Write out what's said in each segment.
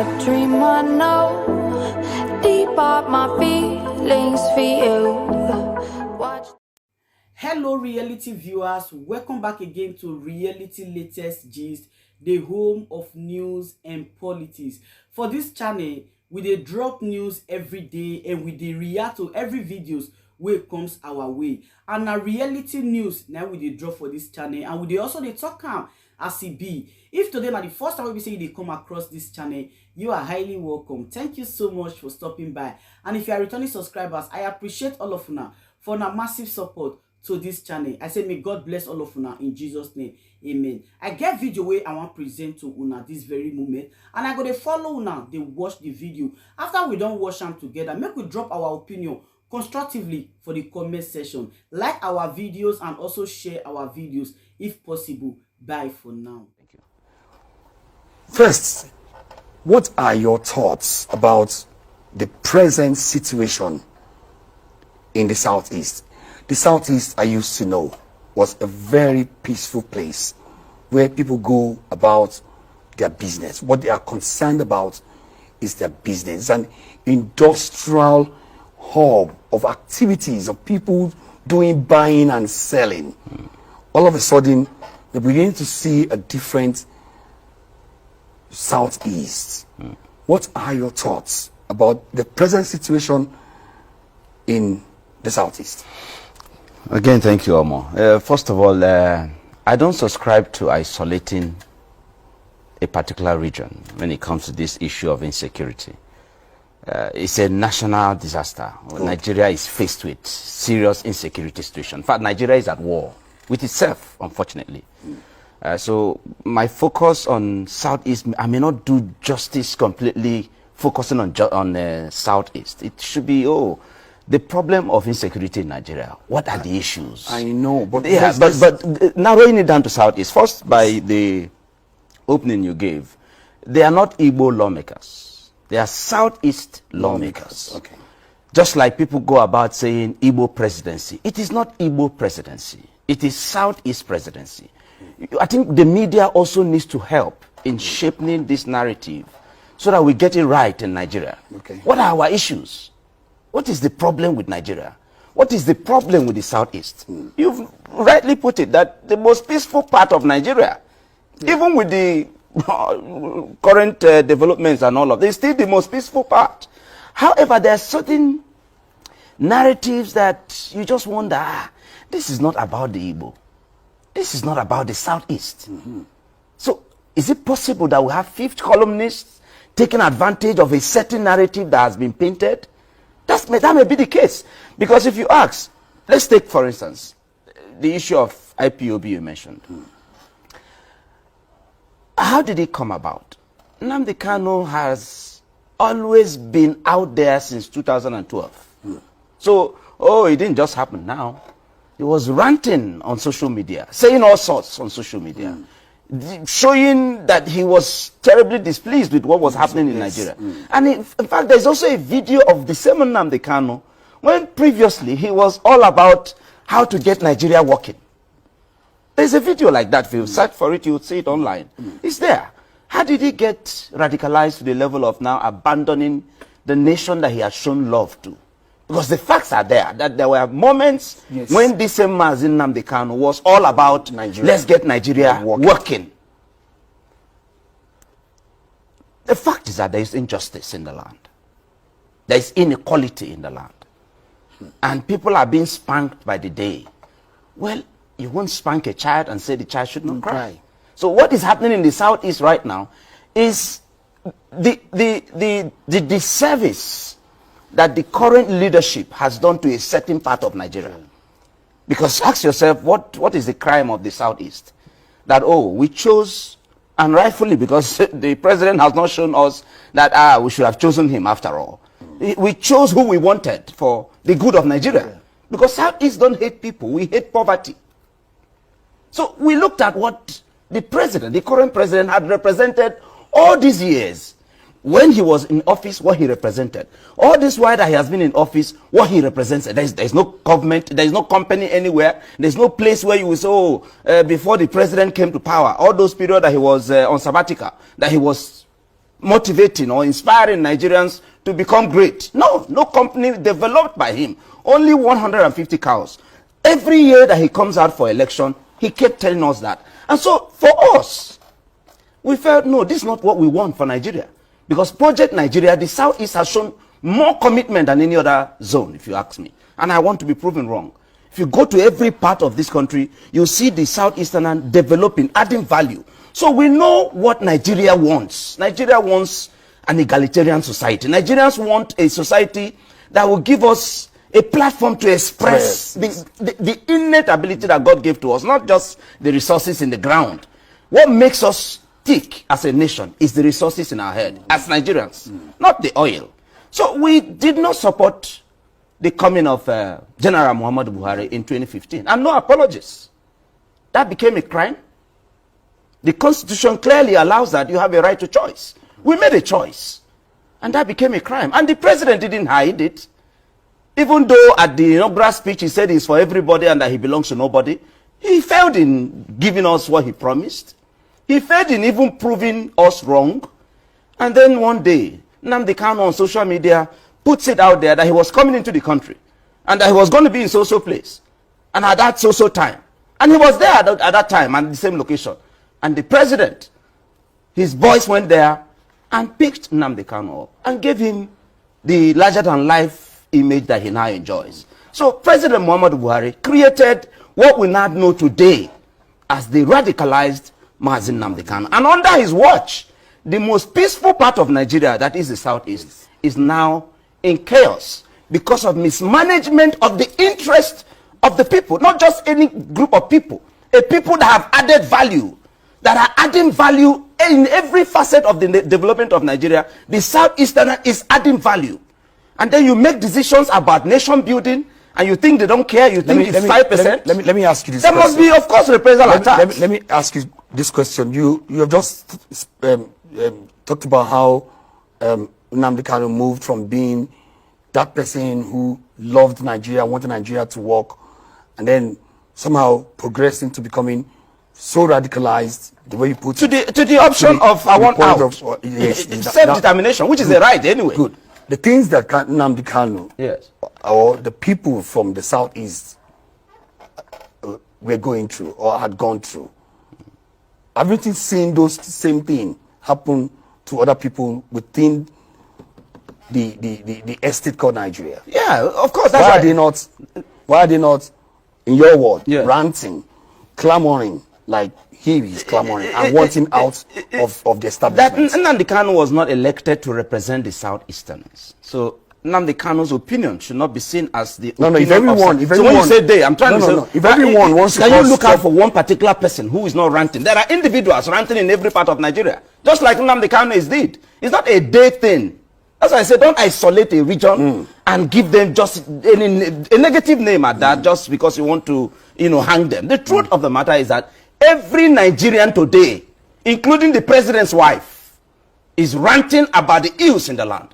a dream I know. Deep up my feelings for you. Watch. Hello reality viewers, welcome back again to Reality Latest Gist, the home of news and politics. For this channel, we dey drop news every day and we dey react to every videos wey comes our way. And na reality news now we dey drop for this channel, and we dey also dey talk am as e be. If today na the first time we say you dey come across this channel, you are highly welcome. Thank you so much for stopping by. And if you are returning subscribers, I appreciate all of una for una massive support to this channel. I say may God bless all of una in Jesus name. Amen. I get video where I want present to una this very moment, and I go to follow una, they watch the video. After we don't watch them together, make we drop our opinion constructively for the comment section. Like our videos and also share our videos if possible. Bye for now. Thank you. First, what are your thoughts about the present situation in the Southeast? The Southeast, I used to know, was a very peaceful place where people go about their business. What they are concerned about is their business. An industrial hub of activities, of people doing buying and selling. All of a sudden, they're beginning to see a different Southeast. What are your thoughts about the present situation in the Southeast? Again, thank you, Omo. First of all, I don't subscribe to isolating a particular region when it comes to this issue of insecurity. It's a national disaster. Nigeria is faced with serious insecurity situation. In fact, Nigeria is at war with itself, unfortunately. So my focus on Southeast, I may not do justice completely focusing on Southeast. It should be, the problem of insecurity in Nigeria. What are the issues? I know, but yeah, but narrowing it down to Southeast. First, by the opening you gave, they are not Igbo lawmakers. They are Southeast lawmakers. Okay. Just like people go about saying Igbo presidency. It is not Igbo presidency. It is Southeast presidency. I think the media also needs to help in shaping this narrative so that we get it right in Nigeria. Okay. What are our issues? What is the problem with Nigeria? What is the problem with the Southeast? You've rightly put it that the most peaceful part of Nigeria, even with the current developments and all of this, still the most peaceful part. However, there are certain narratives that you just wonder, this is not about the Igbo. This is not about the Southeast. So, is it possible that we have fifth columnists taking advantage of a certain narrative that has been painted? That may be the case. Because if you ask, let's take, for instance, the issue of IPOB you mentioned. How did it come about? Nnamdi Kanu has always been out there since 2012. So, it didn't just happen now. He was ranting on social media, saying all sorts on social media, showing that he was terribly displeased with what was happening in Nigeria. And in fact, there's also a video of the same Nnamdi Kanu when previously he was all about how to get Nigeria working. There's a video like that. If you search for it, you'll see it online. It's there. How did he get radicalized to the level of now abandoning the nation that he has shown love to? Because the facts are there, that there were moments when this same Mazin Nnamdi Kanu was all about Nigeria. Let's get Nigeria working. The fact is that there is injustice in the land. There is inequality in the land. And people are being spanked by the day. Well, you won't spank a child and say the child should not cry. So what is happening in the Southeast right now is the disservice that the current leadership has done to a certain part of Nigeria. Because ask yourself, what is the crime of the Southeast? That, we chose, and rightfully, because the president has not shown us that, we should have chosen him after all. We chose who we wanted for the good of Nigeria. Because Southeast don't hate people, we hate poverty. So we looked at what the president, the current president, had represented all these years. When he was in office, what he represented. All this while that he has been in office, what he represents. There's no government, there's no company anywhere, there's no place where you will say, before the president came to power, all those periods that he was on sabbatical, that he was motivating or inspiring Nigerians to become great. No, no company developed by him. Only 150 cows. Every year that he comes out for election, he kept telling us that. And so for us, we felt, no, this is not what we want for Nigeria. Because Project Nigeria, the Southeast has shown more commitment than any other zone, if you ask me. And I want to be proven wrong. If you go to every part of this country, you see the Southeastern developing, adding value. So we know what Nigeria wants. Nigeria wants an egalitarian society. Nigerians want a society that will give us a platform to express the innate ability that God gave to us, not just the resources in the ground. What makes us tick as a nation is the resources in our head, as Nigerians, not the oil. So we did not support the coming of General Muhammadu Buhari in 2015. And no apologies. That became a crime. The Constitution clearly allows that you have a right to choice. We made a choice. And that became a crime. And the president didn't hide it. Even though at the inaugural speech he said it's for everybody and that he belongs to nobody, he failed in giving us what he promised. He failed in even proving us wrong. And then one day, Nnamdi Kanu on social media puts it out there that he was coming into the country and that he was going to be in so-so place and at that so-so time. And he was there at that time and the same location. And the president, his boys went there and picked Nnamdi Kanu up and gave him the larger-than-life image that he now enjoys. So President Muhammadu Buhari created what we now know today as the radicalized Mazi Nnamdi Kanu. And under his watch, the most peaceful part of Nigeria, that is the Southeast, is now in chaos because of mismanagement of the interest of the people, not just any group of people, a people that have added value, that are adding value in every facet of the development of Nigeria. The Southeasterner is adding value. And then you make decisions about nation building and you think they don't care, you think it's 5%. Let me ask you this question. There must be, of course, reprisal attacks. Let me ask you this question. You have just talked about how Nnamdi Kanu moved from being that person who loved Nigeria, wanted Nigeria to work, and then somehow progressed into becoming so radicalized, the way you put it. To the option of I want out. Yes, self-determination, which is a right anyway. Good. The things that Nnamdi Kanu, yes, or the people from the Southeast were going through or had gone through, haven't you seen those same things happen to other people within the estate called Nigeria? Yeah, of course. Why are they not, in your word, yeah, ranting, clamoring like he is clamoring and wanting out of the establishment? That Nnamdi Kanu was not elected to represent the Southeasterners. So Nnamdi Kanu's opinion should not be seen as the opinion if everyone, so when you say they, I'm trying to say, if everyone wants to, can you look out for one particular person who is not ranting? There are individuals ranting in every part of Nigeria, just like Nnamdi Kanu is did. It's not a day thing. That's why I say don't isolate a region and give them just a negative name at that just because you want to, hang them. The truth of the matter is that every Nigerian today, including the president's wife, is ranting about the ills in the land.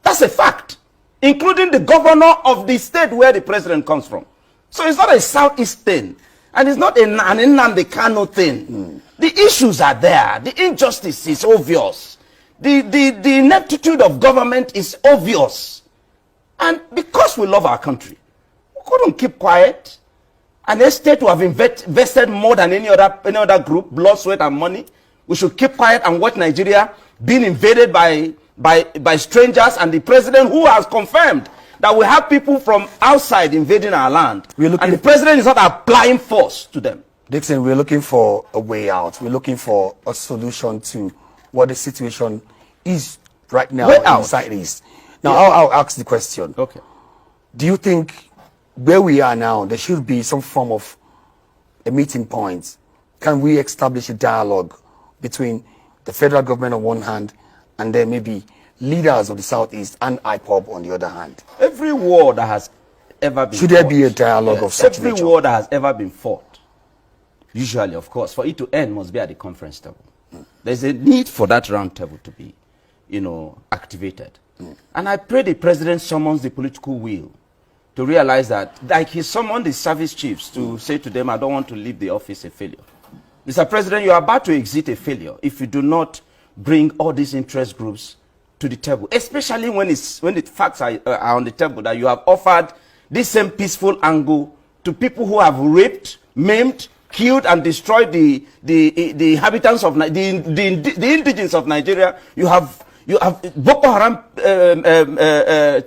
That's a fact, including the governor of the state where the president comes from. So it's not a Southeast thing, and it's not an Nnamdi Kanu thing. The issues are there. The injustice is obvious. The ineptitude of government is obvious. And because we love our country, we couldn't keep quiet. An estate to have invested more than any other group, blood, sweat, and money. We should keep quiet and watch Nigeria being invaded by strangers, and the president who has confirmed that we have people from outside invading our land. And the president is not applying force to them. Dixon, we're looking for a way out. We're looking for a solution to what the situation is right now in the Southeast. Now, I'll ask the question. Okay. Do you think where we are now, there should be some form of a meeting point? Can we establish a dialogue between the federal government on one hand and then maybe leaders of the Southeast and IPOB on the other hand? Every war that has ever been Should there be a dialogue of such nature? Every war that has ever been fought, usually, of course, for it to end must be at the conference table. There's a need for that round table to be, activated. And I pray the president summons the political will to realize that, like he summoned the service chiefs to say to them, I don't want to leave the office a failure. Mr. President, you are about to exit a failure if you do not bring all these interest groups to the table, especially when the facts are on the table, that you have offered this same peaceful angle to people who have raped, maimed, killed, and destroyed the inhabitants of the indigenes of Nigeria. You have Boko Haram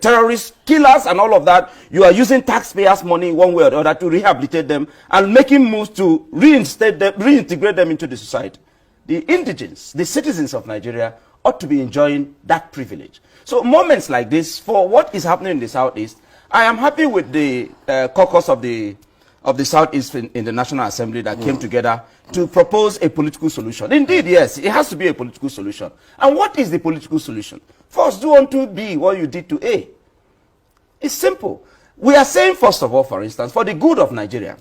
terrorists, killers, and all of that. You are using taxpayers' money one way or the other to rehabilitate them and making moves to reintegrate them into the society. The indigenes, the citizens of Nigeria, ought to be enjoying that privilege. So moments like this, for what is happening in the Southeast, I am happy with the caucus of the Southeast in the National Assembly that came together to propose a political solution. Indeed, yes, it has to be a political solution. And what is the political solution? First, do unto B what you did to A. It's simple. We are saying, first of all, for instance, for the good of Nigeria,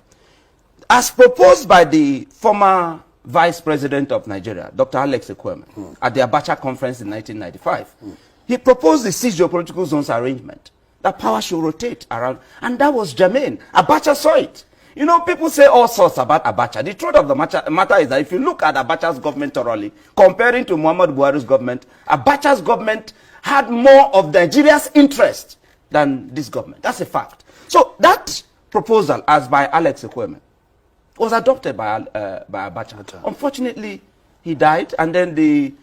as proposed by the former Vice President of Nigeria, Dr. Alex Ekwueme, at the Abacha conference in 1995, he proposed the 6 geopolitical zones arrangement, that power should rotate around, and that was germane. Abacha saw it. You know, people say all sorts about Abacha. The truth of the matter is that if you look at Abacha's government thoroughly, comparing to Muhammad Buhari's government, Abacha's government had more of Nigeria's interest than this government. That's a fact. So that proposal, as by Alex Ekwueme, was adopted by Abacha. Unfortunately, he died, and then the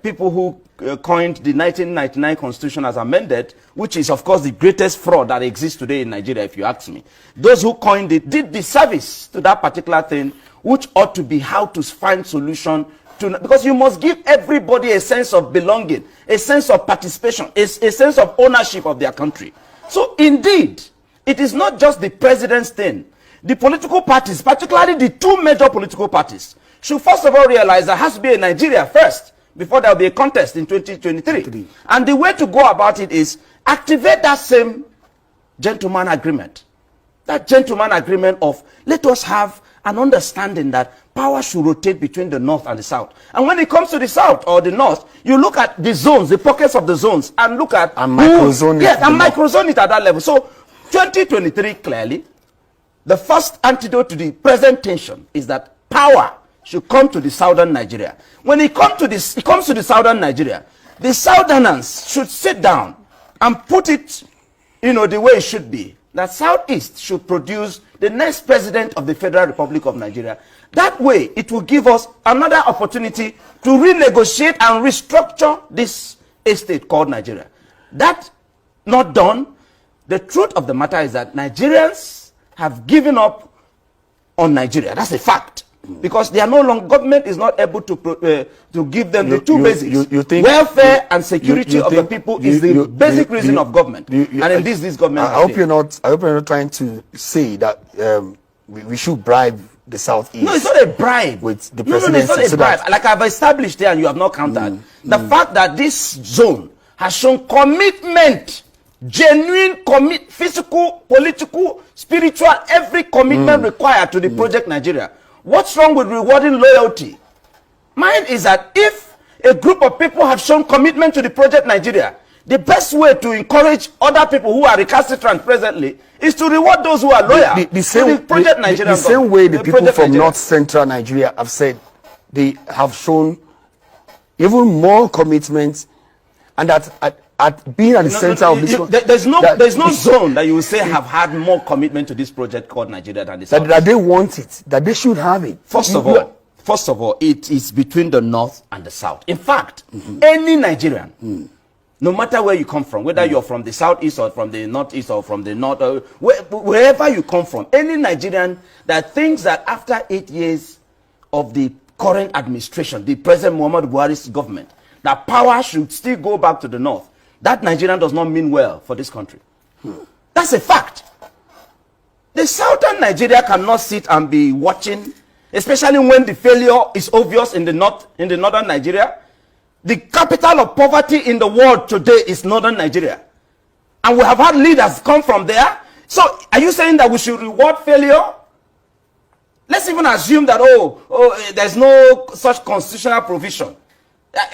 people who coined the 1999 Constitution as amended, which is, of course, the greatest fraud that exists today in Nigeria, if you ask me. Those who coined it did disservice to that particular thing, which ought to be how to find solution to, because you must give everybody a sense of belonging, a sense of participation, a sense of ownership of their country. So, indeed, it is not just the president's thing. The political parties, particularly the 2 major political parties, should first of all realize there has to be a Nigeria first before there will be a contest in 2023. And the way to go about it is activate that same gentleman agreement. That gentleman agreement of, let us have an understanding that power should rotate between the North and the South. And when it comes to the South or the North, you look at the zones, the pockets of the zones, and look at microzone it. Yes, and microzone it at that level. So 2023, clearly, the first antidote to the present tension is that power should come to the southern Nigeria. When it comes to the southern Nigeria, the southerners should sit down and put it, the way it should be. That Southeast should produce the next president of the Federal Republic of Nigeria. That way, it will give us another opportunity to renegotiate and restructure this estate called Nigeria. That not done, the truth of the matter is that Nigerians have given up on Nigeria. That's a fact. Because they are no longer, government is not able to give them the 2 basics. You think welfare and security of the people is the basic reason of government. And in this government. I hope you're not trying to say that we should bribe the Southeast. No, it's not a bribe. With the presidency. No, it's not a bribe. Like I've established there and you have not countered. The fact that this zone has shown commitment, genuine physical, political, spiritual, every commitment required to the project Nigeria. What's wrong with rewarding loyalty? Mine is that if a group of people have shown commitment to the project Nigeria, the best way to encourage other people who are recalcitrant presently is to reward those who are loyal to the project Nigeria. The same way the people from North Central Nigeria have said they have shown even more commitment, and that at being at the center of this, there's no zone that you will say have had more commitment to this project called Nigeria than this. That they want it, that they should have it. First of all, it is between the North and the South. In fact, any Nigerian, no matter where you come from, whether you're from the Southeast or from the Northeast or from the North, wherever you come from, any Nigerian that thinks that after 8 years of the current administration, the President Muhammad Buhari's government, that power should still go back to the North, that Nigerian does not mean well for this country. That's a fact. The southern Nigeria cannot sit and be watching, especially when the failure is obvious in the northern Nigeria. The capital of poverty in the world today is northern Nigeria. And we have had leaders come from there. So are you saying that we should reward failure? Let's even assume that, there's no such constitutional provision.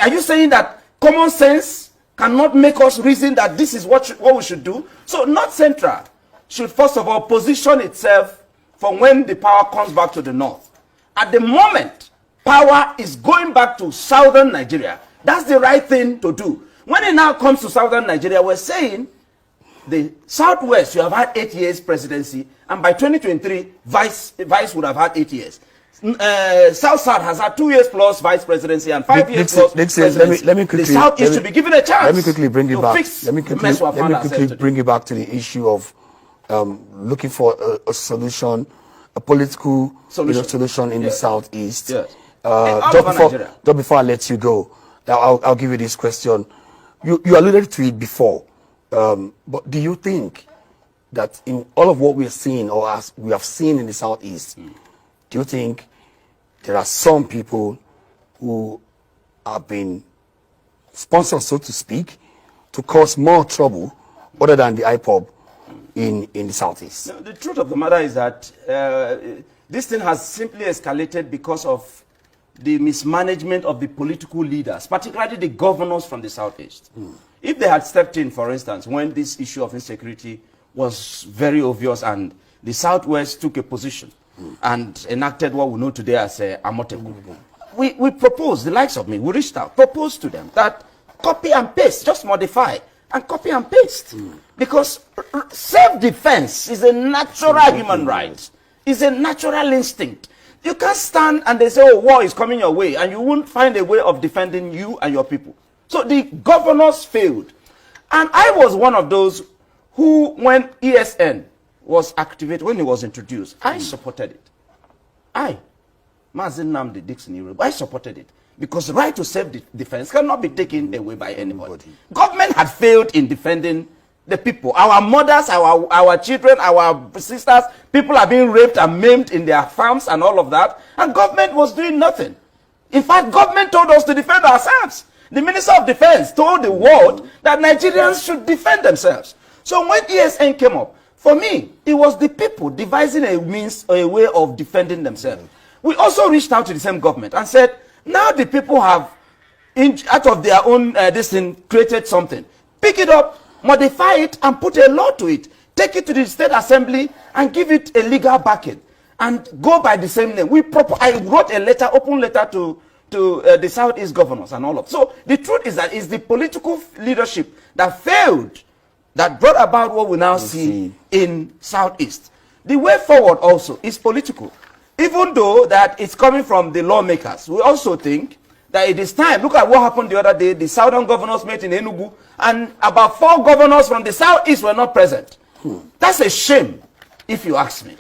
Are you saying that common sense cannot make us reason that this is what we should do? So North Central should first of all position itself for when the power comes back to the North. At the moment power is going back to southern Nigeria. That's the right thing to do. When it now comes to southern Nigeria, we're saying the Southwest, you have had 8 years presidency, and by 2023, Vice would have had 8 years. South has had 2 years plus vice presidency and 5 years plus presidency. Let me quickly, the South is to be given a chance. Let me quickly bring it back. Let me quickly bring it back to the issue of looking for a solution, a political solution in the Southeast. Yes. Just before I let you go, I'll give you this question. You alluded to it before, but do you think that in all of what we are seeing, or as we have seen in the Southeast, do you think there are some people who have been sponsored, so to speak, to cause more trouble other than the IPOB in the Southeast? No, the truth of the matter is that this thing has simply escalated because of the mismanagement of the political leaders, particularly the governors from the Southeast. If they had stepped in, for instance, when this issue of insecurity was very obvious and the Southwest took a position and enacted what we know today as a Amoteku. We proposed, the likes of me, we reached out, proposed to them that copy and paste, just modify and copy and paste. Because self-defense is a natural human right. It's a natural instinct. You can't stand and they say, oh, war is coming your way, and you won't find a way of defending you and your people. So the governors failed. And I was one of those who, when ESN was activated, when it was introduced, I supported it. Mazin Nnamdi Dixon, I supported it. Because the right to self-defense cannot be taken away by anybody. Government had failed in defending the people. Our mothers, our children, our sisters, people are being raped and maimed in their farms and all of that. And government was doing nothing. In fact, government told us to defend ourselves. The Minister of Defense told the world that Nigerians should defend themselves. So when ESN came up, for me, it was the people devising a means or a way of defending themselves. We also reached out to the same government and said, now the people have, out of their own this thing, created something. Pick it up, modify it, and put a law to it. Take it to the State Assembly and give it a legal backing. And go by the same name. I wrote a letter, open letter to the Southeast governors and all of. So the truth is that it's the political leadership that failed that brought about what we now see in Southeast. The way forward also is political. Even though that it's coming from the lawmakers, we also think that it is time. Look at what happened the other day. The southern governors met in Enugu, and about 4 governors from the Southeast were not present. That's a shame, if you ask me.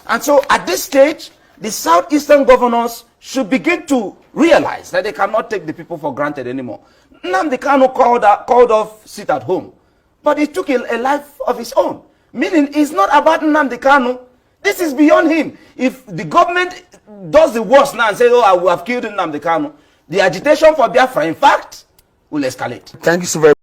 And so at this stage, the Southeastern governors should begin to realize that they cannot take the people for granted anymore. Nnamdi Kanu called off sit at home, but he took a life of his own. Meaning, it's not about Nnamdi Kanu. This is beyond him. If the government does the worst now and says, oh, I will have killed Nnamdi Kanu, the agitation for Biafra, in fact, will escalate. Thank you so very much.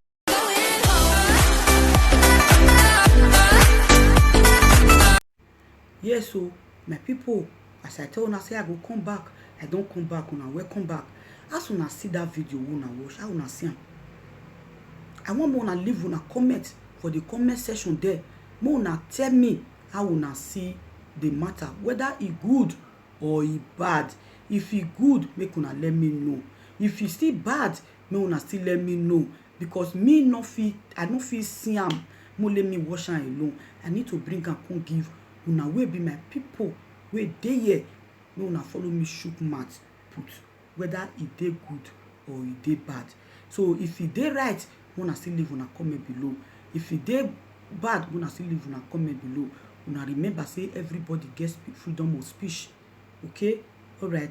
Yes, so my people, as I tell una say I go come back, I don't come back. Una welcome back. As una see that video, una watch, how una see am. I want una leave una comment for the comment section there. Una tell me how una see the matter, whether it good or it bad. If it good, make una let me know. If it still bad, make una still let me know. Because me no fit, I no fit see am. Mo let me wash am alone. I need to bring am come give una wey be my people wey dey here. Make una follow me shook mouth put whether it dey good or it dey bad. So if it dey right, una still leave una comment below. If it dey bad, una still leave una comment below. Una remember say everybody gets freedom of speech. Okay, all right.